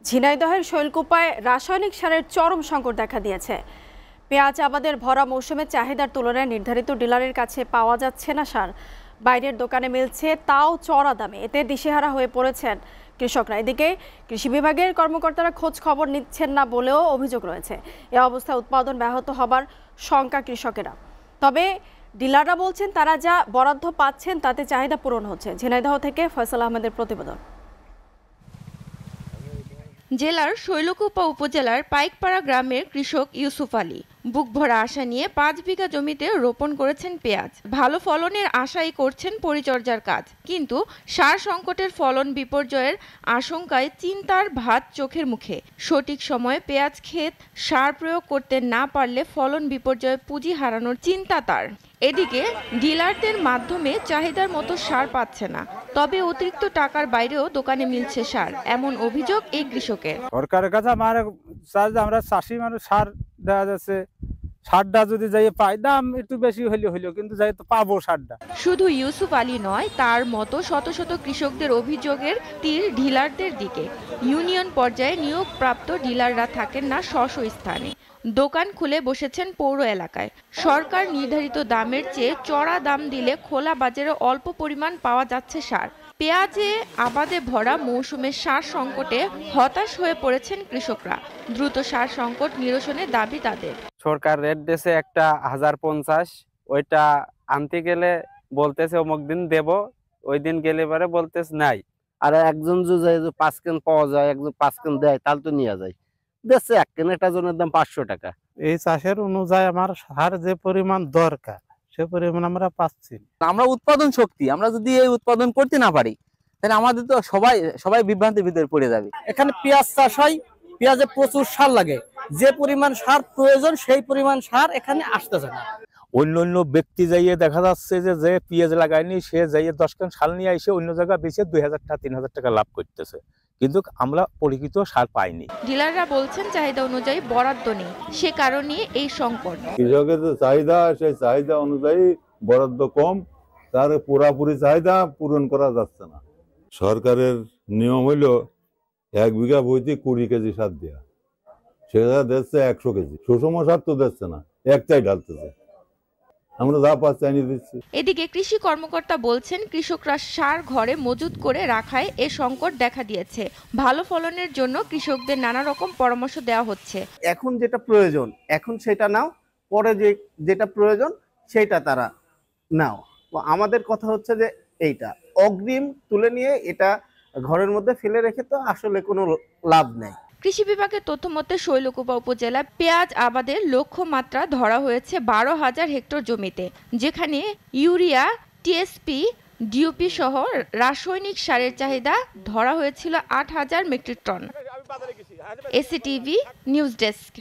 ঝিনাইদহের শৈলকুপায় রাসায়নিক সারের চরম সংকট দেখা দিয়েছে। পেঁয়াজ আবাদের ভরা মৌসুমে চাহিদার তুলনায় নির্ধারিত ডিলারের কাছে পাওয়া যাচ্ছে না সার। বাইরের দোকানে মিলছে, তাও চড়া দামে। এতে দিশেহারা হয়ে পড়েছেন কৃষকরা। এদিকে কৃষি বিভাগের কর্মকর্তারা খোঁজ খবর নিচ্ছেন না বলেও অভিযোগ রয়েছে। এ অবস্থায় উৎপাদন ব্যাহত হবার শঙ্কা কৃষকেরা। তবে ডিলাররা বলছেন তারা যা বরাদ্দ পাচ্ছেন তাতে চাহিদা পূরণ হচ্ছে। ঝিনাইদহ থেকে ফয়সাল আহমেদের প্রতিবেদন। জেলার শৈলকুপা উপজেলার পাইকপাড়া গ্রামের কৃষক ইউসুফ আলী বুক ভরা আশা নিয়ে 5 বিঘা জমিতে রোপণ করেছেন পেঁয়াজ। ভালো ফলনের আশাই করছেন পরিচর্যার কাজ, কিন্তু সার সংকটের ফলন বিপর্যয়ের আশঙ্কায় চিন্তার ভাঁজ চোখের মুখে। সঠিক সময়ে পেঁয়াজ ক্ষেত সার প্রয়োগ করতে না পারলে ফলন বিপর্যয়ে পুঁজি হারানোর চিন্তা তার। এদিকে ডিলারদের মাধ্যমে চাহিদার মতো সার পাচ্ছে না, তবে অতিরিক্ত টাকার বাইরেও দোকানে মিলছে সার, এমন অভিযোগ এই কৃষকের। সরকারের কাছে আমরা চাষি মানুষ সার দেওয়া যাচ্ছে, সারটা যদি যাই পাই, দাম একটু বেশি হইলেও কিন্তু যাই তো পাবো সারটা। শুধু ইউসুফ আলী নয়, তার মতো শত শত কৃষকদের অভিযোগের তীর ডিলারদের দিকে। ইউনিয়ন পর্যায়ে নিয়োগপ্রাপ্ত ডিলাররা থাকেন না স্ব স্থানে, দোকান খুলে বসেছেন পৌর এলাকায়। সরকার নির্ধারিত দামের চেয়ে চড়া দাম দিলে খোলা বাজারে অল্প পরিমাণ পাওয়া যাচ্ছে সার। পেঁয়াজে আবাদে ভরা মৌসুমের সার সংকটে হতাশ হয়ে পড়েছেন কৃষকরা। দ্রুত সার সংকট নিরসনের দাবি তাদের। সরকার রেট দিয়েছে একটা 1050, ওইটা আনতে গেলে বলতেছে অমুক দিন দেব, ওই দিন গেলে পরে বলতেছে নাই। আর একজন যদি 5 কেন পাওয়া যায়, একজন 5 কেন দেয়, তাহলে তো নিয়ে যায়। দেখছে 1 কেন একটা জনের দাম 500 টাকা। এই চাষের অনুযায়ী আমার সার যে পরিমাণ দরকার সে পরিমাণ আমরা পাচ্ছি। আমরা উৎপাদন শক্তি, আমরা যদি এই উৎপাদন করতে না পারি তাহলে আমাদের তো সবাই বিভ্রান্তির ভিতরে পড়ে যাবে। এখানে পেঁয়াজ চাষ হয়, পেঁয়াজে প্রচুর সার লাগে। যে পরিমাণ সার প্রয়োজন সেই পরিমাণ সার এখানে আসতেছে না। অন্য ব্যক্তি যাইয়ে দেখা যাচ্ছে যে পেঁয়াজ লাগায়নি, সে যাইয়ে 10 কেন সার নিয়ে এসে অন্য জায়গায় বেচে 2000 টাকা 3000 টাকা লাভ করতেছে, কিন্তু আমরা পরিচিত সার পাইনি। ডিলাররা বলছেন চাহিদা অনুযায়ী বরাদ্দ নেই, সে কারণে এই সংকট। কৃষকের যে চাহিদা, সেই চাহিদা অনুযায়ী বরাদ্দ কম, তার পুরাপুরি চাহিদা পূরণ করা যাচ্ছে না। সরকারের নিয়ম হইল 1 বিঘা বইতে 20 কেজি সার দেওয়া, সেটা দিচ্ছে 100 কেজি। সুষম সার তো দিচ্ছে না, একটাই ঢালতেছে। আমরা যা পাচ্ছি আনিয়ে দিচ্ছি। এদিকে কৃষি কর্মকর্তা বলছেন কৃষকরা সার ঘরে মজুত করে রাখায় এ সংকট দেখা দিয়েছে। ভালো ফলনের জন্য কৃষকদের নানা রকম পরামর্শ দেওয়া হচ্ছে। এখন যেটা প্রয়োজন এখন সেটা নাও, পরে যেটা প্রয়োজন সেটা তারা নাও। আমাদের কথা হচ্ছে যে এইটা অগ্রিম তুলে নিয়ে এটা ঘরের মধ্যে ফেলে রেখে তো আসলে কোনো লাভ নেই। কৃষি বিভাগের তথ্য মতে শৈলকুপা উপজেলায় পেঁয়াজ আবাদের লক্ষ্যমাত্রা ধরা হয়েছে 12,000 হেক্টর জমিতে, যেখানে ইউরিয়া, টিএসপি, ডিওপি সহ রাসায়নিক সারের চাহিদা ধরা হয়েছিল 8,000 মেট্রিক টন। এসিটিভি news desk.